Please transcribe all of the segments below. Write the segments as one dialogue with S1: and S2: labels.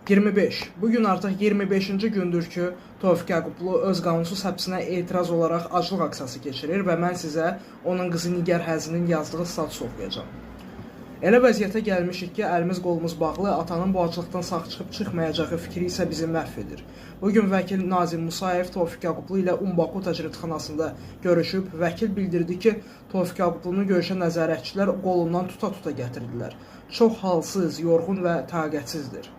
S1: 25. Bugün artıq 25-ci gündür ki, Tofiq Yaqublu öz qanunsuz həbsinə etiraz olaraq aclıq aksiyası keçirir və mən sizə onun qızı Nigar Həzinin yazdığı status oxuyacağım. Elə vəziyyətə gəlmişik ki, əlimiz qolumuz bağlı, atanın bu aclıqdan sağ çıxıb çıxmayacağı fikri isə bizi məhv edir. Bugün vəkil Nazim Musayev Tofiq Yaqublu ilə Umbaku təcridxanasında görüşüb. Vəkil bildirdi ki, Tofiq Yaqublunu görüşə nəzarətçilər qolundan tuta-tuta gətirdilər. Çox halsız, yorğun və taqətsizdir.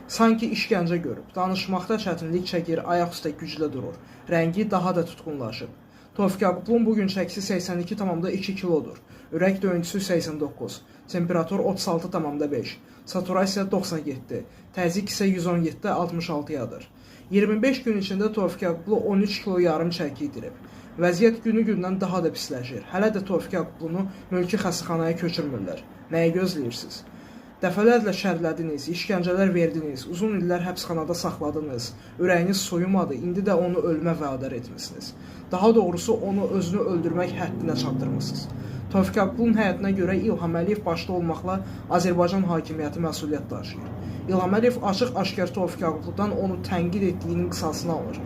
S1: Sanki işgəncə görüb, danışmaqda çətinlik çəkir, ayaq üstə güclə durur. Rəngi daha da tutqunlaşıb. Tofiq Yaqublunun bugün çəkisi 82,2 kilodur. Ürək döyüntüsü 89, temperatur 36,5, saturasiya 97, təzyiq isə 117,66-yadır. 25 gün içində Tofiq Yaqublu 13 kilo yarım çəki itirib. Vəziyyət günü-gündən daha da pisləşir. Hələ də Tofiq Yaqublunu mülki xəstəxanaya köçürmürlər. Nəyi gözləyirsiniz? Dəfələrlə şərlədiniz, işgəncələr verdiniz, uzun illər həbsxanada saxladınız, ürəyiniz soyumadı, indi də onu ölümə vədar etmişsiniz. Daha doğrusu onu özünü öldürmək həddinə çatdırmışsınız. Tofiq Yaqublu'nun həyatına görə İlham Əliyev başda olmaqla Azərbaycan hakimiyyəti məsuliyyət daşıyır. İlham Əliyev açıq-aşkar Tofiq Yaqublu'dan onu tənqid etdiyinin qisasını alır.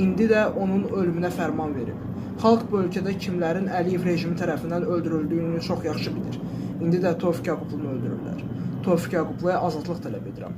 S1: İndi də onun ölümünə fərman verib. Xalq bu ölkədə kimlərin Əliyev rejimi tərəfindən öldürüldüyünü çox yaxşı bilir. İndi də Tofiq Yaqublu'nu öldürürlər. Tofiq Yaqublu'ya azadlıq tələb edirəm.